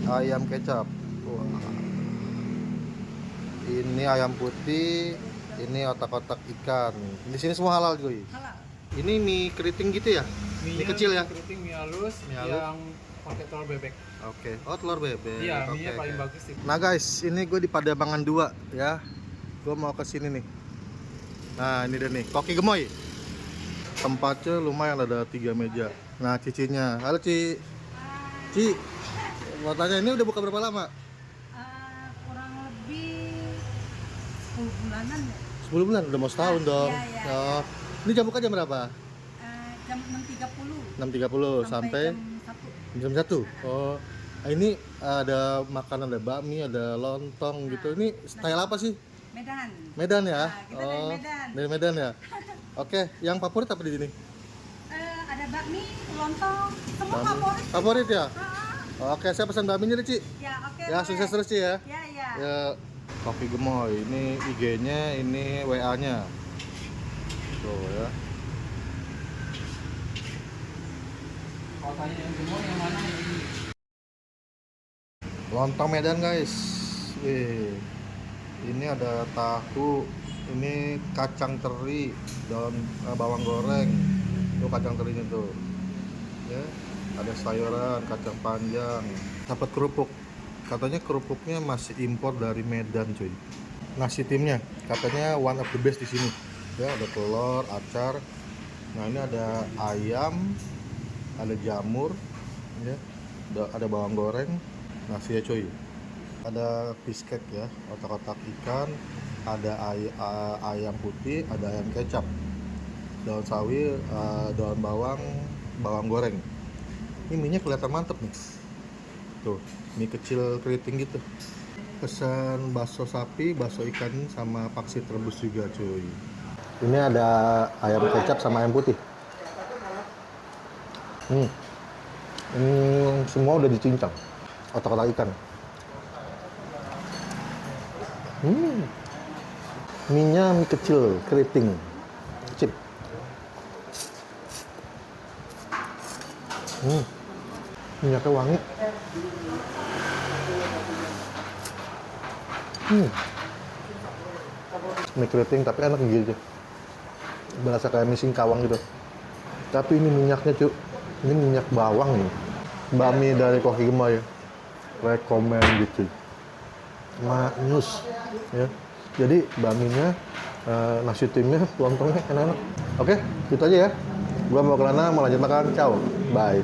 ayam kecap. Wah. Ini ayam putih, ini otak-otak ikan. Di sini semua halal cuy. Halal. Ini mie keriting gitu ya? Mie kecil ya? Keriting, mie halus, Mie halus. yang pakai telur bebek. Oke. Oh, telur bebek. Iya, Oke, mie-nya paling oke. bagus sih. Nah guys, ini gue di Pademangan 2 ya. Gue mau ke sini nih. Nah ini dia nih, Koki Gemoy. Tempatnya lumayan, ada 3 meja. Nah cicinya, halo Ci. Ci, mau tanya ini udah buka berapa lama? Kurang lebih 10 bulanan ya. 10 bulan, udah mau setahun dong. Iya. Oh, ini jam buka jam berapa? Jam 6.30 6.30 sampai jam 1. jam 1. Oh, ini ada makanan, ada bakmi, ada lontong gitu. Ini style apa sih? Medan. Medan ya? Nah, kita dari Medan. Dari Medan ya? Oke, yang favorit apa di sini? Ada bakmi, lontong, semua Bakmi. favorit. Favorit ya? Ah, Oke, saya pesan bakminya nih, Ci. ya, oke. Ya, boleh. sukses terus, Ci ya. Ya. Ya, Kopi Gemoy. Ini IG-nya, ini WA-nya. Tuh ya. Kalau tanya yang semua yang mana yang ini? Lontong Medan, guys. Wih. Ini ada tahu, ini kacang teri, daun bawang goreng. Tuh kacang terinya tuh. Ya, ada sayuran, kacang panjang. Dapat kerupuk. Katanya kerupuknya masih impor dari Medan, cuy. Nasi timnya katanya one of the best di sini. Ya, ada telur, acar. Nah, ini ada ayam, ada jamur, ya. Ada bawang goreng, nasi ya, cuy. Ada biskuit ya, otak-otak ikan, ada ayam putih, ada ayam kecap, daun sawi, daun bawang, bawang goreng. Ini mie-nya kelihatan mantep nih. Tuh, mie kecil keriting gitu. Pesan bakso sapi, bakso ikan sama pangsit rebus juga, cuy. Ini ada ayam kecap sama ayam putih. Ini semua udah dicincang. Otak-otak ikan. Mie-nya mie kecil, keriting, chip. Minyaknya wangi. Mie keriting tapi enak gitu. Berasa kayak mie singkawang gitu. Tapi ini minyaknya, cuy. Ini minyak bawang nih. Bakmi dari Koki Gemoy. Rekomen gitu. Manis ya. Jadi bakminya, nasi timnya, lontongnya enak-enak. Oke, gitu aja ya. Gua mau ke sana, mau lanjut makan. Ciao, bye.